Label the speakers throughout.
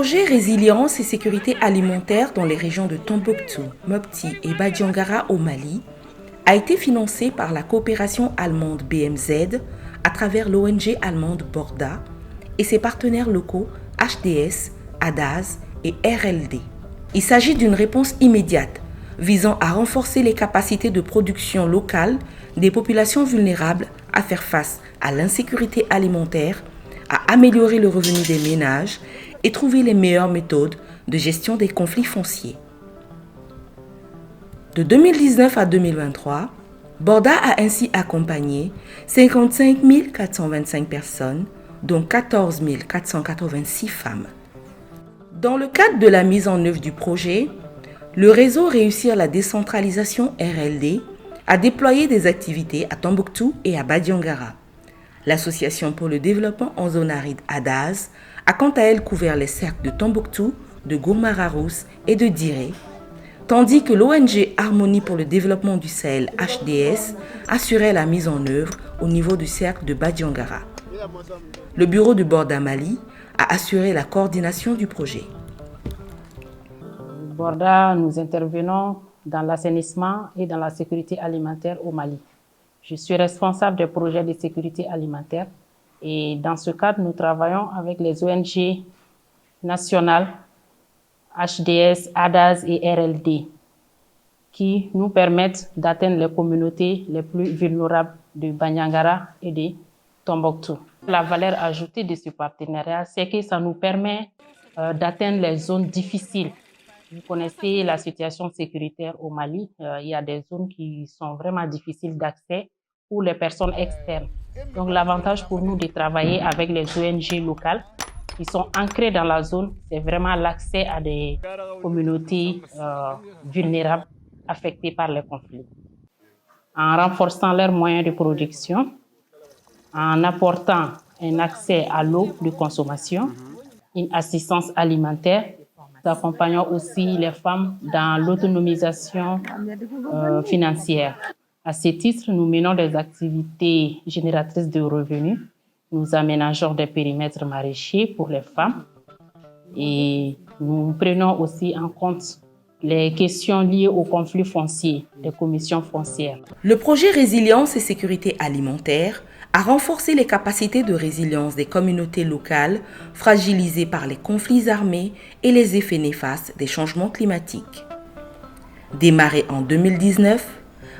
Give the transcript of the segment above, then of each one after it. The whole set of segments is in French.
Speaker 1: projet Résilience et sécurité alimentaire dans les régions de Tombouctou, Mopti et Badiangara au Mali a été financé par la coopération allemande BMZ à travers l'ONG allemande Borda et ses partenaires locaux HDS, ADAS et RLD. Il s'agit d'une réponse immédiate visant à renforcer les capacités de production locale des populations vulnérables à faire face à l'insécurité alimentaire, à améliorer le revenu des ménages et trouver les meilleures méthodes de gestion des conflits fonciers. De 2019 à 2023, Borda a ainsi accompagné 55 425 personnes, dont 14 486 femmes. Dans le cadre de la mise en œuvre du projet, le réseau Réussir la décentralisation RLD a déployé des activités à Tombouctou et à Badiangara. L'Association pour le développement en zone aride ADAS a quant à elle couvert les cercles de Tombouctou, de Gourmara-Rousse et de Diré, tandis que l'ONG Harmonie pour le développement du Sahel HDS assurait la mise en œuvre au niveau du cercle de Badiangara. Le bureau de Borda Mali a assuré la coordination du projet.
Speaker 2: Borda, nous intervenons dans l'assainissement et dans la sécurité alimentaire au Mali. Je suis responsable des projets de sécurité alimentaire et dans ce cadre, nous travaillons avec les ONG nationales, HDS, ADAS et RLD qui nous permettent d'atteindre les communautés les plus vulnérables de Badiangara et de Tombouctou. La valeur ajoutée de ce partenariat, c'est que ça nous permet d'atteindre les zones difficiles. Vous connaissez la situation sécuritaire au Mali. Il y a des zones qui sont vraiment difficiles d'accès pour les personnes externes. Donc l'avantage pour nous de travailler avec les ONG locales qui sont ancrées dans la zone, c'est vraiment l'accès à des communautés vulnérables affectées par les conflits. En renforçant leurs moyens de production, en apportant un accès à l'eau de consommation, une assistance alimentaire, nous accompagnons aussi les femmes dans l'autonomisation financière. À ce titre, nous menons des activités génératrices de revenus. Nous aménageons des périmètres maraîchers pour les femmes et nous prenons aussi en compte les questions liées aux conflits fonciers, des commissions foncières.
Speaker 1: Le projet Résilience et sécurité alimentaire a renforcé les capacités de résilience des communautés locales fragilisées par les conflits armés et les effets néfastes des changements climatiques. Démarré en 2019,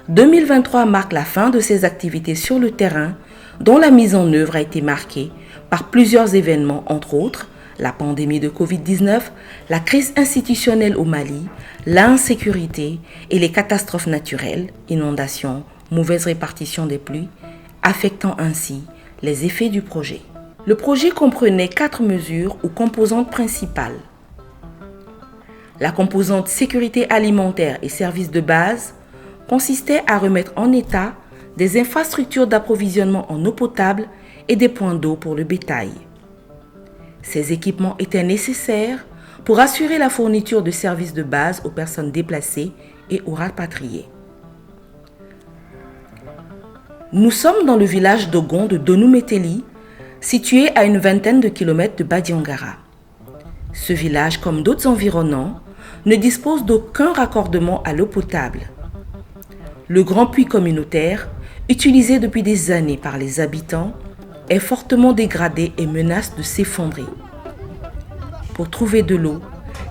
Speaker 1: 2023 marque la fin de ces activités sur le terrain dont la mise en œuvre a été marquée par plusieurs événements, entre autres la pandémie de Covid-19, la crise institutionnelle au Mali, l'insécurité et les catastrophes naturelles, inondations, mauvaise répartition des pluies, affectant ainsi les effets du projet. Le projet comprenait 4 mesures ou composantes principales. La composante sécurité alimentaire et services de base consistait à remettre en état des infrastructures d'approvisionnement en eau potable et des points d'eau pour le bétail. Ces équipements étaient nécessaires pour assurer la fourniture de services de base aux personnes déplacées et aux rapatriés. Nous sommes dans le village d'Ogon de Donou-Mételi, situé à une vingtaine de kilomètres de Badiangara. Ce village, comme d'autres environnants, ne dispose d'aucun raccordement à l'eau potable. Le grand puits communautaire, utilisé depuis des années par les habitants, est fortement dégradé et menace de s'effondrer. Pour trouver de l'eau,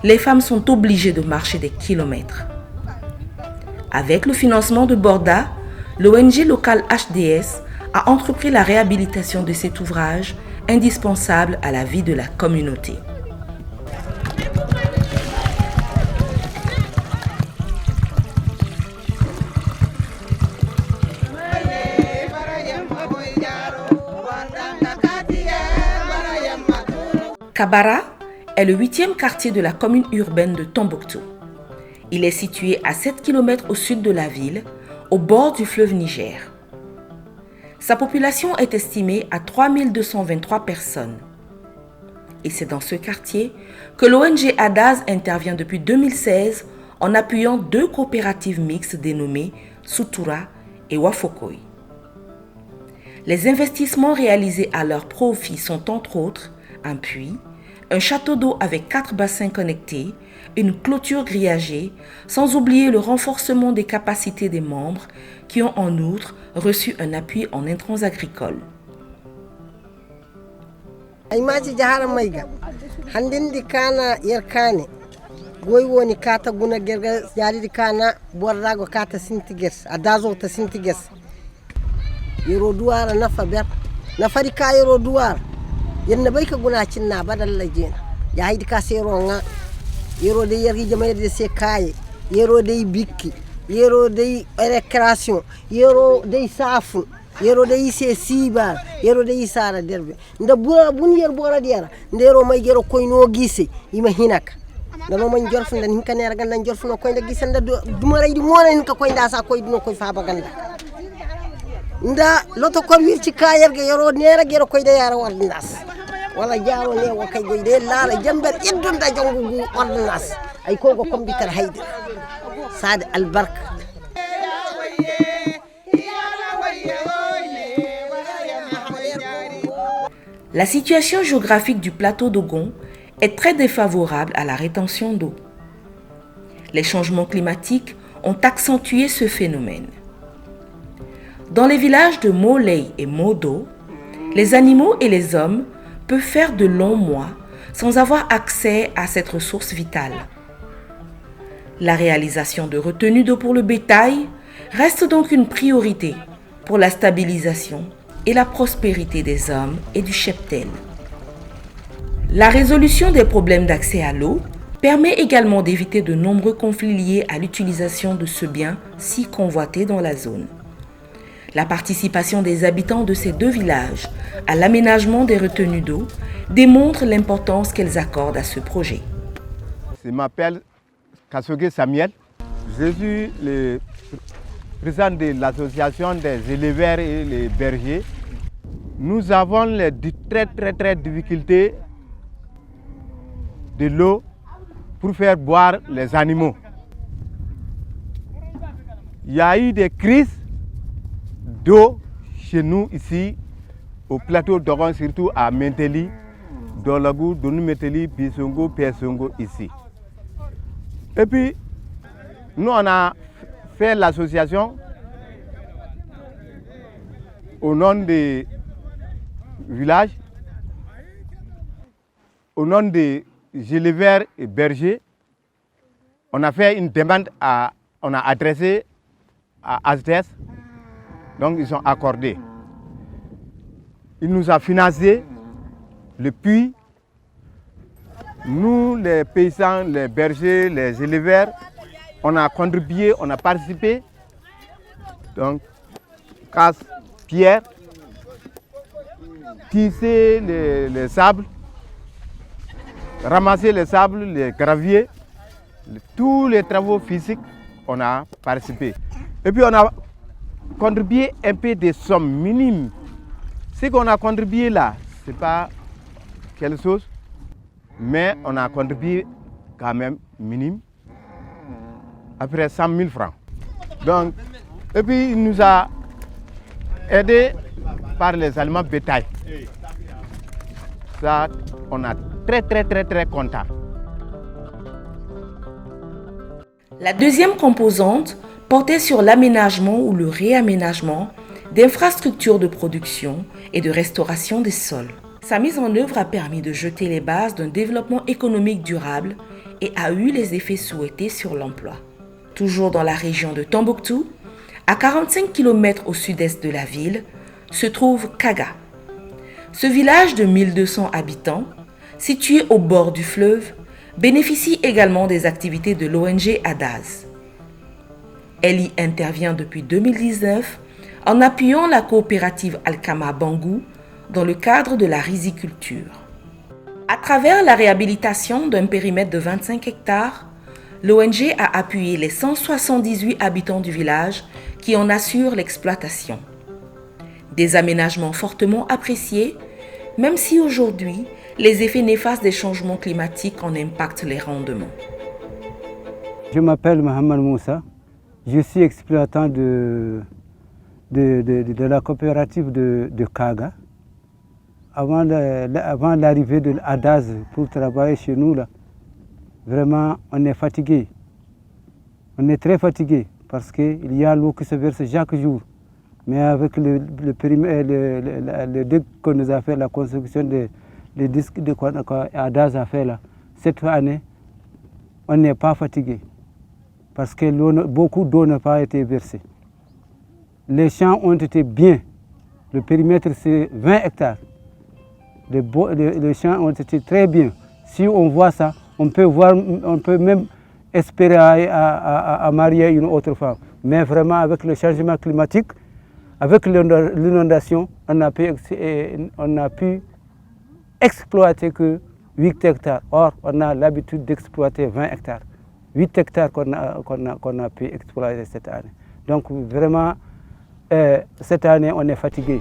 Speaker 1: les femmes sont obligées de marcher des kilomètres. Avec le financement de Borda, l'ONG locale HDS a entrepris la réhabilitation de cet ouvrage indispensable à la vie de la communauté. Kabara est le 8e quartier de la commune urbaine de Tombouctou. Il est situé à 7 km au sud de la ville, au bord du fleuve Niger. Sa population est estimée à 3223 personnes. Et c'est dans ce quartier que l'ONG ADAS intervient depuis 2016 en appuyant 2 coopératives mixtes dénommées Soutoura et Wafokoy. Les investissements réalisés à leur profit sont entre autres un puits, un château d'eau avec 4 bassins connectés, une clôture grillagée, sans oublier le renforcement des capacités des membres qui ont en outre reçu un appui en intrants agricoles.
Speaker 3: goy woni kata guna gerga jaridi kana bordago kata sintiges adazo ta sintiges yoro duwara nafa ber nafari ka yoro duwar yenna bay ka guna cinna badal la jena ya haydi ka sero nga yoro de yergi jamaire de se kaye yoro de bikki yoro de récréation yoro de safu yero de ise siba yero de isara derbe nda bura bun yer bora diara ndero may yero koyno gise ima hinaka nano man jorfu ndan hinka nera ganda jorfu no koynda gisanda duma raydi mona hinka koynda sa koy dino koy faaba ganda nda loto kor wirci kayerge yero nera gero koyda yara wardas wala jaaro ne wo kay goyde laala jamber iddunda jongu ordonnance ay kogo computer hayde sade albarka.
Speaker 1: La situation géographique du plateau d'Ogon est très défavorable à la rétention d'eau. Les changements climatiques ont accentué ce phénomène. Dans les villages de Moley et Modo, les animaux et les hommes peuvent faire de longs mois sans avoir accès à cette ressource vitale. La réalisation de retenues d'eau pour le bétail reste donc une priorité pour la stabilisation et la prospérité des hommes et du cheptel. La résolution des problèmes d'accès à l'eau permet également d'éviter de nombreux conflits liés à l'utilisation de ce bien si convoité dans la zone. La participation des habitants de ces deux villages à l'aménagement des retenues d'eau démontre l'importance qu'elles accordent à ce projet.
Speaker 4: Je m'appelle Kassoge Samuel. Je suis le président de l'association des éleveurs et les bergers. Nous avons les très difficultés de l'eau pour faire boire les animaux. Il y a eu des crises d'eau chez nous ici au plateau d'Ogon, surtout à Menteli, Dolagou, Donou-Menteli, Bissongo, Persongo ici. Et puis, nous on a fait l'association au nom des villages, au nom des éleveurs et bergers. On a fait une demande on a adressé à ASDES, donc ils ont accordé. Il nous a financé le puits. Nous, les paysans, les bergers, les éleveurs, on a contribué, on a participé. Donc, casse pierre, tisser les sables, ramasser les sables, les graviers, tous les travaux physiques, on a participé. Et puis on a contribué un peu des sommes minimes. Ce qu'on a contribué là, ce n'est pas quelque chose, mais on a contribué quand même minime, après 100 000 francs. Donc, et puis il nous a aidés par les aliments bétail. Ça, on a très content.
Speaker 1: La deuxième composante portait sur l'aménagement ou le réaménagement d'infrastructures de production et de restauration des sols. Sa mise en œuvre a permis de jeter les bases d'un développement économique durable et a eu les effets souhaités sur l'emploi. Toujours dans la région de Tombouctou, à 45 km au sud-est de la ville, se trouve Kaga. Ce village de 1200 habitants, situé au bord du fleuve, bénéficie également des activités de l'ONG ADAS. Elle y intervient depuis 2019 en appuyant la coopérative Alkama Bangou dans le cadre de la riziculture. À travers la réhabilitation d'un périmètre de 25 hectares, l'ONG a appuyé les 178 habitants du village qui en assurent l'exploitation. Des aménagements fortement appréciés, même si aujourd'hui, les effets néfastes des changements climatiques en impactent les rendements.
Speaker 5: Je m'appelle Mohamed Moussa, je suis exploitant de la coopérative de Kaga. avant l'arrivée de l'ADAS pour travailler chez nous, là, vraiment, on est fatigué. On est très fatigué parce qu'il y a l'eau qui se verse chaque jour. Mais avec le DIC qu'on nous a fait, la construction des disques qu'ADAS a fait là, cette année, on n'est pas fatigué parce que beaucoup d'eau n'a pas été versée. Les champs ont été bien. Le périmètre, c'est 20 hectares. Les champs ont été très bien. Si on voit ça, on peut même espérer à marier une autre femme. Mais vraiment, avec le changement climatique, avec l'inondation, on a pu exploiter que 8 hectares. Or, on a l'habitude d'exploiter 20 hectares. 8 hectares qu'on a pu exploiter cette année. Donc vraiment, cette année, on est fatigué.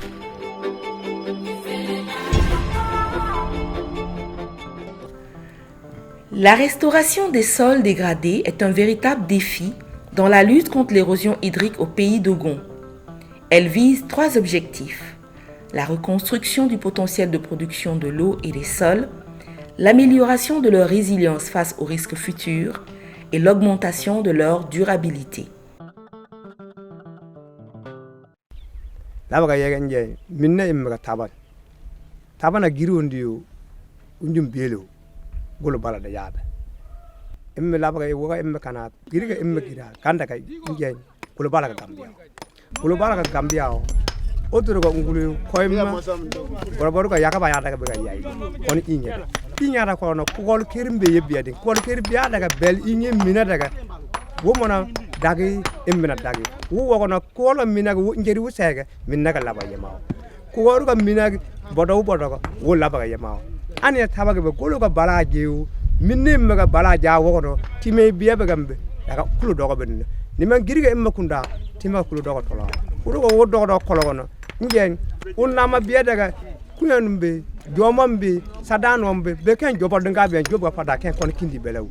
Speaker 1: La restauration des sols dégradés est un véritable défi dans la lutte contre l'érosion hydrique au pays d'Ogon. Elle vise 3 objectifs: la reconstruction du potentiel de production de l'eau et des sols, l'amélioration de leur résilience face aux risques futurs et l'augmentation de leur durabilité.
Speaker 6: Labaga yaganje minna imma tabana giru ndiyo unjum belo golo bala da yada imme labaga woga imme kana giriga imme gira kanda kay njen golo bala ga gambia otoro ko ngulu koyma boro ko yakaba yada ga be yayi kon inya da ko no ko kerimbe yebbiade ko kerimbe yada ga bel inye mina daga wo mona dagi immina dagi wo wogono ko mina go njeri wusega minna ga laba yema ko ga mina bodo ko wo laba ga yema ani tabaga be golo ga bala jewu minne maga bala ja wogono time biya be gambe daga kulu dogo ben ni man giriga imma kunda tima kulu dogo tolo ko wo dogo kologono ngen unama biya daga kunanumbe jomambe sadanombe be ken jobo dinga be jobo fada ken kon kindi belawu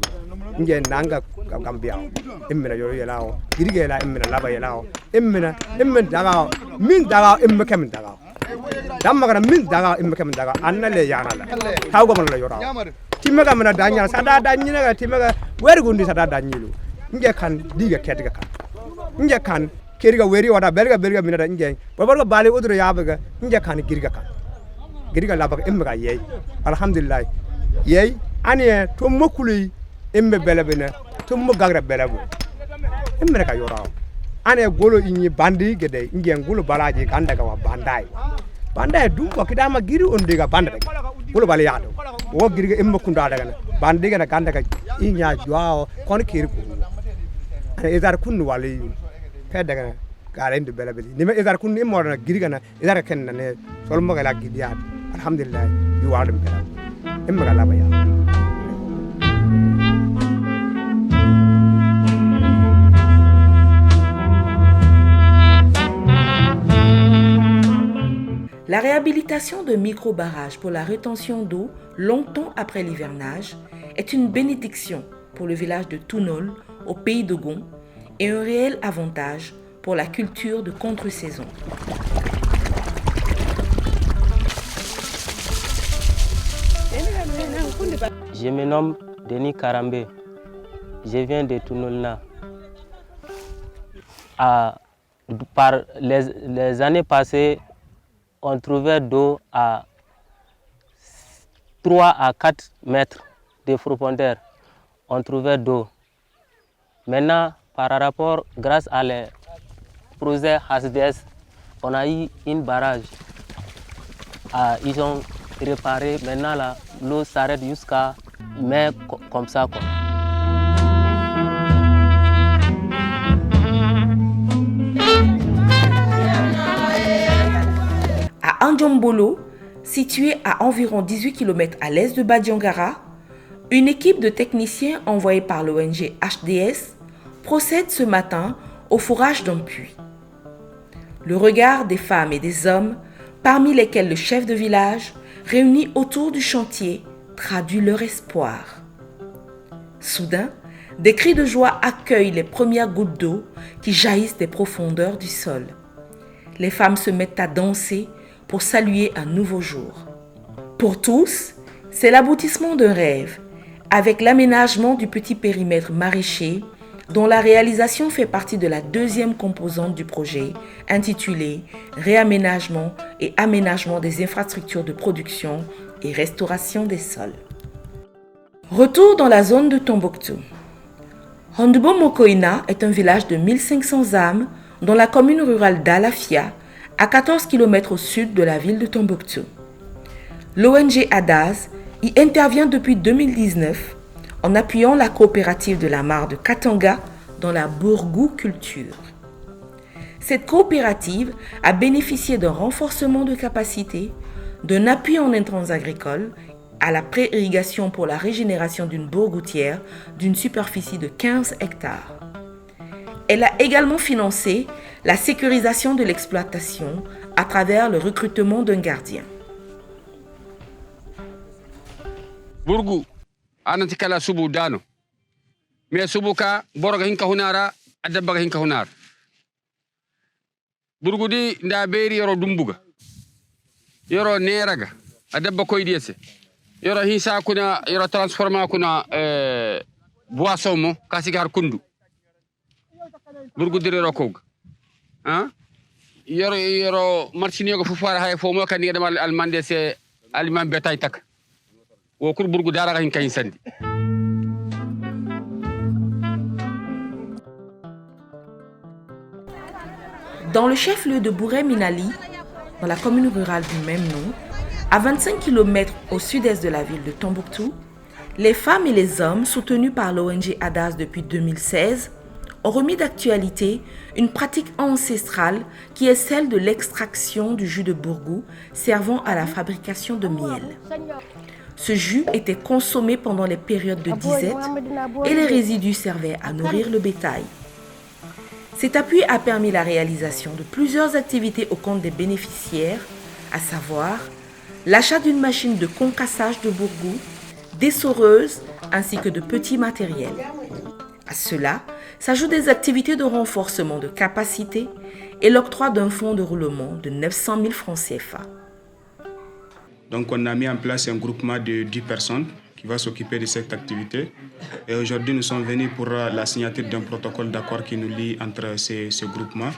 Speaker 6: ngen nanga gambia immina yoro yelao giriga la immina laba yelao immina daga min daga imma kem daga damma kana min daga imma kem daga annale yana la tawgo man la yoro timaga mana danya sada danyina ga timaga weri gundi sada danyilu nge kan diga kediga kan nge kan keriga weri wada berga mina da nge borgo bali udro yabaga nge kan giriga labaga imma ga yey alhamdulillah yey anie to mokuli imme belebena to mo gagra belebu imme ka yoro ane golo inyi bandi gede nge golo balaji kanda ga bandai dum ko kidama giri on diga banda golo bali yado wo giriga imme kunda daga bandi ga kanda ga inya jwao kon kiri ko ane ezar kunnu wali ka daga garende belebeli nima ezar kunni mo na giriga na ezar ken na ne sol mo ga la gidiya alhamdulillah yu wadum bela imme ga laba ya.
Speaker 1: La réhabilitation de micro-barrages pour la rétention d'eau longtemps après l'hivernage est une bénédiction pour le village de Tounol, au pays d'Ogon, et un réel avantage pour la culture de contre-saison.
Speaker 7: Je me nomme Denis Karambé. Je viens de Tounolna. Par les années passées, on trouvait d'eau à 3 à 4 mètres de profondeur. On trouvait d'eau. Maintenant, par rapport, grâce à les projets HDS, on a eu une barrage. Ils ont réparé. Maintenant, l'eau s'arrête jusqu'à mai, comme ça. Quoi.
Speaker 1: À Andjombolo, situé à environ 18 km à l'est de Badiangara, une équipe de techniciens envoyée par l'ONG HDS procède ce matin au forage d'un puits. Le regard des femmes et des hommes, parmi lesquels le chef de village, réunis autour du chantier, traduit leur espoir. Soudain, des cris de joie accueillent les premières gouttes d'eau qui jaillissent des profondeurs du sol. Les femmes se mettent à danser pour saluer un nouveau jour. Pour tous, c'est l'aboutissement d'un rêve, avec l'aménagement du petit périmètre maraîcher, dont la réalisation fait partie de la deuxième composante du projet, intitulée Réaménagement et aménagement des infrastructures de production et restauration des sols. Retour dans la zone de Tombouctou. Hondoubo Mokoina est un village de 1500 âmes dans la commune rurale d'Alafia, à 14 km au sud de la ville de Tombouctou. L'ONG ADAS y intervient depuis 2019 en appuyant la coopérative de la mare de Katanga dans la bourgouculture. Cette coopérative a bénéficié d'un renforcement de capacité, d'un appui en intrants agricoles, à la pré-irrigation pour la régénération d'une bourgoutière d'une superficie de 15 hectares. Elle a également financé la sécurisation de l'exploitation à travers le recrutement d'un gardien.
Speaker 8: Burgu ananti kala subu dano mais subu ka boroga hinka hunara adabbaga hinka hunar burgu di nda beeri yoro dumbuga yoro neraga adabba koydiyese yoro hisa kuna yoro transforma kuna boisson mo kasigar kundu burgu dire rokog hein yoro marchini ko fufara hay fo mo kan yedam almande se aliment bétail tak.
Speaker 1: Dans le chef-lieu de Bouré Minali, dans la commune rurale du même nom, à 25 km au sud-est de la ville de Tombouctou, les femmes et les hommes soutenus par l'ONG ADAS depuis 2016 ont remis d'actualité une pratique ancestrale qui est celle de l'extraction du jus de bourgou servant à la fabrication de miel. Ce jus était consommé pendant les périodes de disette et les résidus servaient à nourrir le bétail. Cet appui a permis la réalisation de plusieurs activités au compte des bénéficiaires, à savoir l'achat d'une machine de concassage de bourgou, d'essoreuses ainsi que de petits matériels. À cela s'ajoutent des activités de renforcement de capacité et l'octroi d'un fonds de roulement de 900 000 francs CFA.
Speaker 9: Donc on a mis en place un groupement de 10 personnes qui va s'occuper de cette activité. Et aujourd'hui, nous sommes venus pour la signature d'un protocole d'accord qui nous lie entre ces groupements.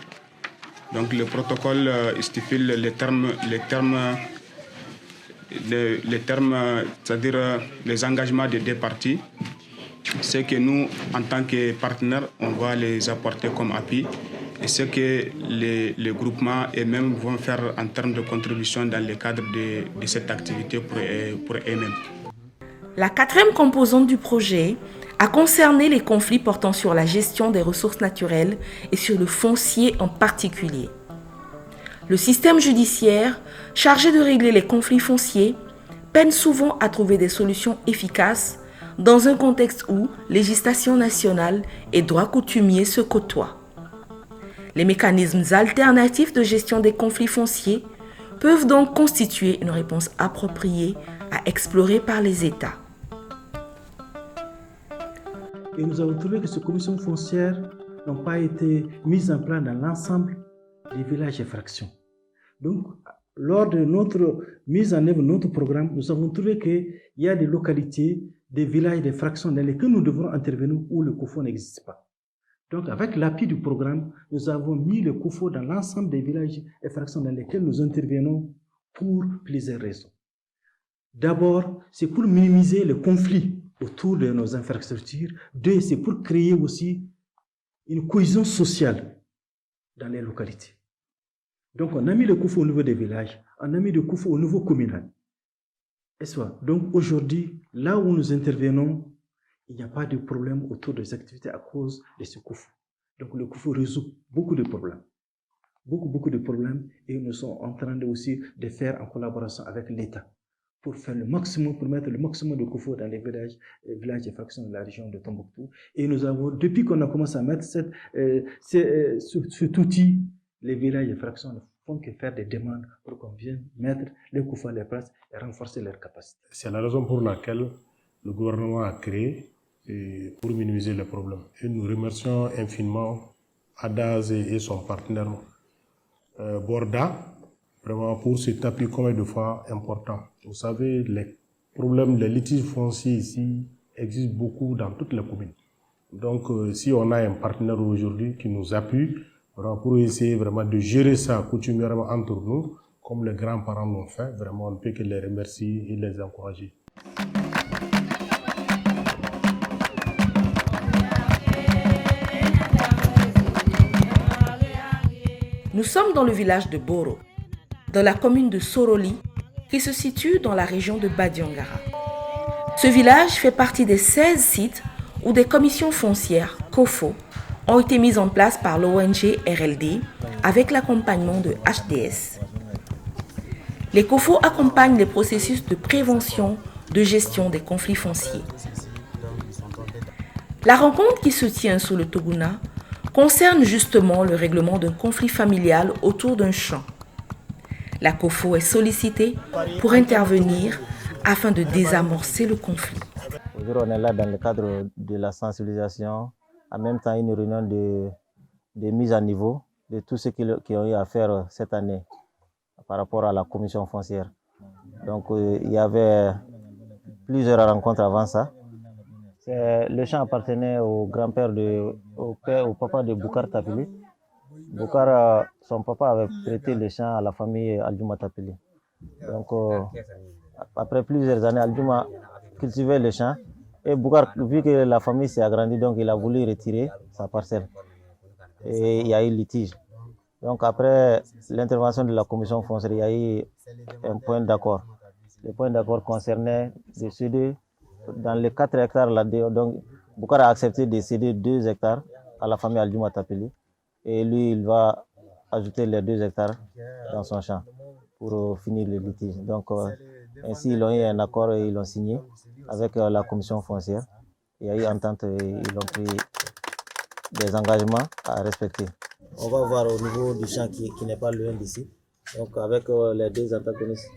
Speaker 9: Donc le protocole stipule les termes, c'est-à-dire les engagements des deux parties. C'est que nous, en tant que partenaires, on va les apporter comme appui. Et ce que les groupements eux-mêmes vont faire en termes de contribution dans le cadre de cette activité pour eux-mêmes.
Speaker 1: La quatrième composante du projet a concerné les conflits portant sur la gestion des ressources naturelles et sur le foncier en particulier. Le système judiciaire, chargé de régler les conflits fonciers, peine souvent à trouver des solutions efficaces dans un contexte où législation nationale et droit coutumier se côtoient. Les mécanismes alternatifs de gestion des conflits fonciers peuvent donc constituer une réponse appropriée à explorer par les États.
Speaker 10: Et nous avons trouvé que ces commissions foncières n'ont pas été mises en place dans l'ensemble des villages et fractions. Donc, lors de notre mise en œuvre de notre programme, nous avons trouvé qu'il y a des localités, des villages, des fractions dans lesquelles nous devrons intervenir où le COFO n'existe pas. Donc, avec l'appui du programme, nous avons mis le COFO dans l'ensemble des villages et fractions dans lesquels nous intervenons pour plusieurs raisons. D'abord, c'est pour minimiser le conflit autour de nos infrastructures. Deux, c'est pour créer aussi une cohésion sociale dans les localités. Donc, on a mis le COFO au niveau des villages, on a mis le COFO au niveau communal. Donc, aujourd'hui, là où nous intervenons, il n'y a pas de problème autour des activités à cause de ce COFO. Donc, le COFO résout beaucoup de problèmes. Beaucoup de problèmes. Et nous sommes en train aussi de faire en collaboration avec l'État pour faire le maximum, pour mettre le maximum de COFO dans les villages et fractions de la région de Tombouctou. Et nous avons, depuis qu'on a commencé à mettre cet outil, les villages et fractions ne font que faire des demandes pour qu'on vienne mettre les COFO à leur place et renforcer leurs capacités.
Speaker 11: C'est la raison pour laquelle le gouvernement a créé pour minimiser les problèmes. Et nous remercions infiniment ADAS et son partenaire Borda vraiment pour cet appui combien de fois important. Vous savez, les problèmes, les litiges fonciers ici existent beaucoup dans toutes les communes. Donc, si on a un partenaire aujourd'hui qui nous appuie, vraiment pour essayer vraiment de gérer ça coutumièrement entre nous, comme les grands-parents l'ont fait, vraiment on ne peut que les remercier et les encourager.
Speaker 1: Nous sommes dans le village de Boro, dans la commune de Soroli, qui se situe dans la région de Badiangara. Ce village fait partie des 16 sites où des commissions foncières, COFO, ont été mises en place par l'ONG RLD avec l'accompagnement de HDS. Les COFO accompagnent les processus de prévention, de gestion des conflits fonciers. La rencontre qui se tient sous le Toguna concerne justement le règlement d'un conflit familial autour d'un champ. La COFO est sollicitée pour intervenir afin de désamorcer le conflit.
Speaker 12: Aujourd'hui, on est là dans le cadre de la sensibilisation, en même temps une réunion de mise à niveau de tout ce qui ont eu à faire cette année par rapport à la commission foncière. Donc il y avait plusieurs rencontres avant ça. Le champ appartenait au grand-père, au papa de Boukar Tapili. Boukar, son papa avait prêté le champ à la famille Aldjouma Tapili. Donc après plusieurs années, Aldjouma cultivait le champ. Et Boukar, vu que la famille s'est agrandie, donc il a voulu retirer sa parcelle. Et il y a eu litige. Donc après l'intervention de la commission foncière, il y a eu un point d'accord. Le point d'accord concernait de céder dans les 4 hectares là. Donc Boukar a accepté de céder 2 hectares à la famille Aldjouma Tapili. Et lui, il va ajouter les 2 hectares dans son champ pour finir le litige. Donc ainsi, ils ont eu un accord et ils l'ont signé avec la commission foncière. Il y a eu entente et ils ont pris des engagements à respecter. On va voir au niveau du champ qui n'est pas loin d'ici. Donc avec les 2 antagonistes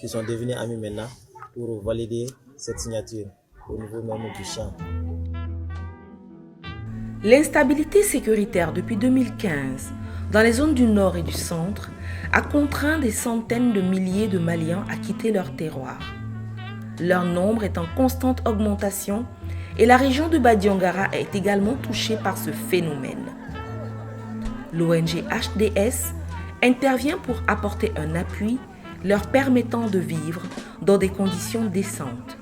Speaker 12: qui sont devenus amis maintenant pour valider cette signature au niveau même du champ.
Speaker 1: L'instabilité sécuritaire depuis 2015 dans les zones du nord et du centre a contraint des centaines de milliers de Maliens à quitter leur terroir. Leur nombre est en constante augmentation et la région de Badiangara est également touchée par ce phénomène. L'ONG HDS intervient pour apporter un appui leur permettant de vivre dans des conditions décentes.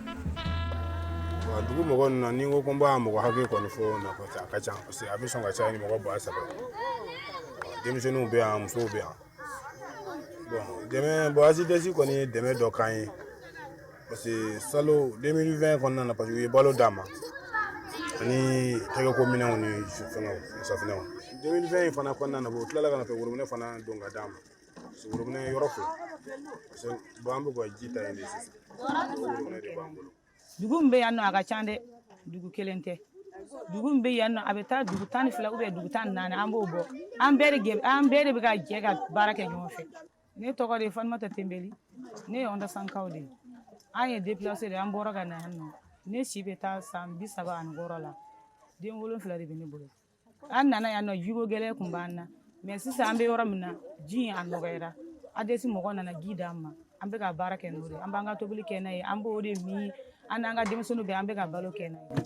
Speaker 13: Parce que salo 2020 kɔnɔna na parce que u ye balo d'a ma ani tɛgɛko minɛnw ni safinɛw 2020 in fana kɔnɔna na u tilala ka na worobinɛ fana don ka d'a ma parce que worobinɛ yɔrɔ fila parce que bon an bɛ ka ji ta yen de sisan worobinɛ de b'an bolo.
Speaker 14: Dugu min bɛ yan nɔ a ka ca dɛ, dugu kelen tɛ. Dugu min bɛ yan nɔ a bɛ taa dugu 12 dugu 14 an b'o bɔ. An bɛɛ de bɛ ka jɛ ka baara kɛ ɲɔgɔn fɛ. Ne tɔgɔ de Fatumata Tembeli, ne ye Onda Sankaw de ye. An ye déplacé de an bɔra ka na yan nɔ. Ne si bɛ taa san 36 la. Den 7 de bɛ ne bolo. An nana yan nɔ jiko gɛlɛn kun b'an na. Mais sisan an bɛ yɔrɔ min na ji a nɔgɔyara. ADS mɔgɔ nana ji d'an ma. An bɛ ka baara kɛ n'o de. An b'an ka tobili kɛ n'a ye. An b'o de min. An n'an ka denmisɛnninw bɛ an bɛ ka balo kɛ n'a ye.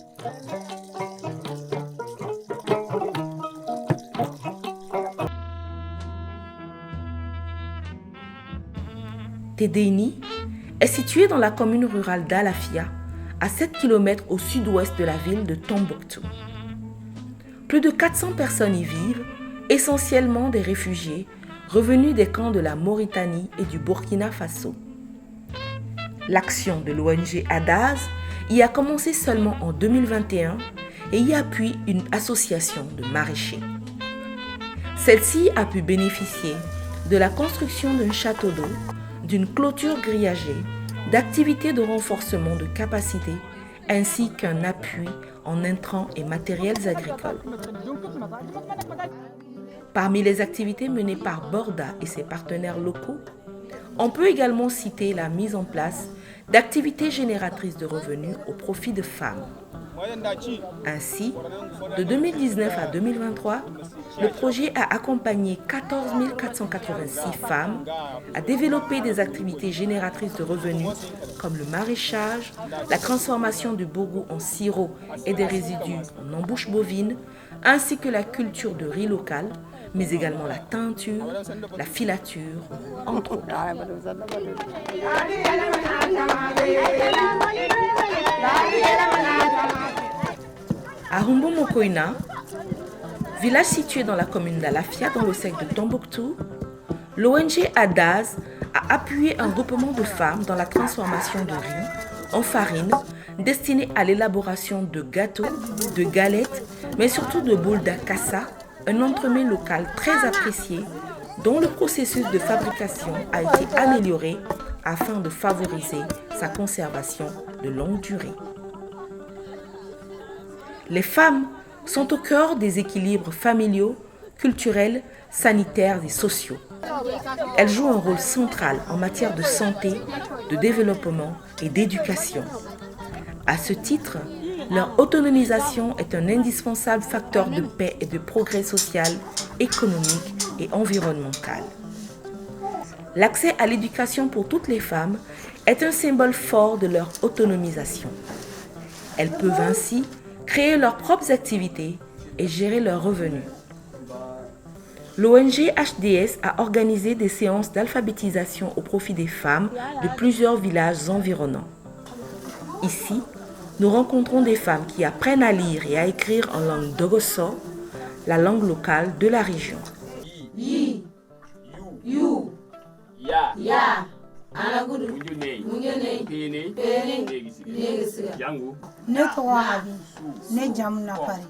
Speaker 1: Tédéini est situé dans la commune rurale d'Alafia, à 7 km au sud-ouest de la ville de Tombouctou. Plus de 400 personnes y vivent, essentiellement des réfugiés revenus des camps de la Mauritanie et du Burkina Faso. L'action de l'ONG ADAS y a commencé seulement en 2021 et y appuie une association de maraîchers. Celle-ci a pu bénéficier de la construction d'un château d'eau, d'une clôture grillagée, d'activités de renforcement de capacité ainsi qu'un appui en intrants et matériels agricoles. Parmi les activités menées par Borda et ses partenaires locaux, on peut également citer la mise en place d'activités génératrices de revenus au profit de femmes. Ainsi, de 2019 à 2023, le projet a accompagné 14 486 femmes à développer des activités génératrices de revenus comme le maraîchage, la transformation du bourgou en sirop et des résidus en embouche bovine, ainsi que la culture de riz local, mais également la teinture, la filature, entre autres. À Humbo Mokoina, village situé dans la commune d'Alafia dans le secteur de Tombouctou, l'ONG ADAS a appuyé un groupement de femmes dans la transformation de riz en farine destiné à l'élaboration de gâteaux, de galettes, mais surtout de boules d'akassa, un entremets local très apprécié dont le processus de fabrication a été amélioré afin de favoriser sa conservation de longue durée. Les femmes sont au cœur des équilibres familiaux, culturels, sanitaires et sociaux. Elles jouent un rôle central en matière de santé, de développement et d'éducation. À ce titre, leur autonomisation est un indispensable facteur de paix et de progrès social, économique et environnemental. L'accès à l'éducation pour toutes les femmes est un symbole fort de leur autonomisation. Elles peuvent ainsi créer leurs propres activités et gérer leurs revenus. L'ONG HDS a organisé des séances d'alphabétisation au profit des femmes de plusieurs villages environnants. Ici, nous rencontrons des femmes qui apprennent à lire et à écrire en langue dogoso, la langue locale de la région.
Speaker 15: Ne tɔgɔ Abi, ne jamu Nafari,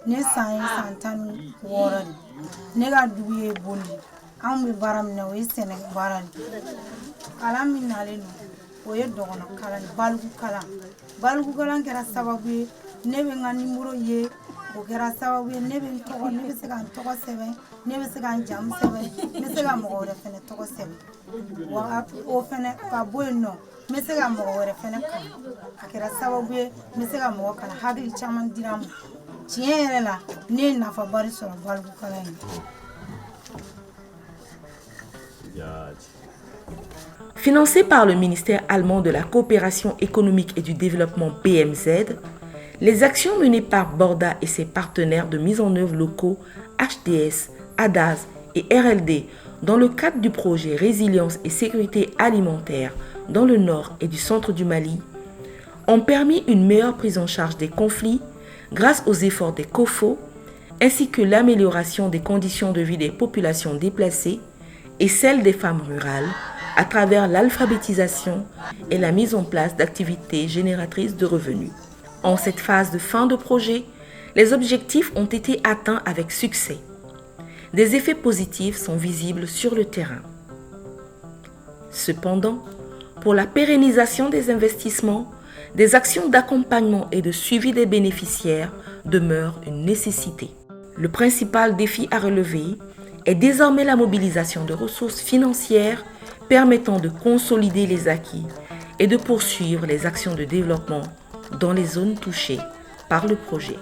Speaker 15: ne san ye san 16 de. Ne ka dugu ye Bondi. Anw bɛ baara min na o ye sɛnɛ baara de. Kalan min nalen don o ye dɔgɔnɔ kalan, baliku kalan. Baliku kalan kɛra sababu ye ne bɛ n ka nimoro ye, o kɛra sababu ye ne bɛ n tɔgɔ, ne bɛ se ka n tɔgɔ sɛbɛn, ne bɛ se ka n jamu sɛbɛn, ne bɛ se ka mɔgɔ wɛrɛ fɛnɛ tɔgɔ sɛbɛn. Wa o fɛnɛ ka bɔ yen nɔ, n bɛ se ka mɔgɔ wɛrɛ fɛnɛ kalan. A kɛra sababu ye n bɛ se ka mɔgɔ kalan, hakili caman dira n ma. Tiɲɛ yɛrɛ la, ne ye nafaba de sɔrɔ baliku kalan in na.
Speaker 1: Financé par le ministère allemand de la coopération économique et du développement BMZ, les actions menées par Borda et ses partenaires de mise en œuvre locaux HDS, ADAS et RLD dans le cadre du projet Résilience et sécurité alimentaire dans le nord et du centre du Mali ont permis une meilleure prise en charge des conflits grâce aux efforts des COFO ainsi que l'amélioration des conditions de vie des populations déplacées et celles des femmes rurales à travers l'alphabétisation et la mise en place d'activités génératrices de revenus. En cette phase de fin de projet, les objectifs ont été atteints avec succès. Des effets positifs sont visibles sur le terrain. Cependant, pour la pérennisation des investissements, des actions d'accompagnement et de suivi des bénéficiaires demeurent une nécessité. Le principal défi à relever est désormais la mobilisation de ressources financières permettant de consolider les acquis et de poursuivre les actions de développement dans les zones touchées par le projet.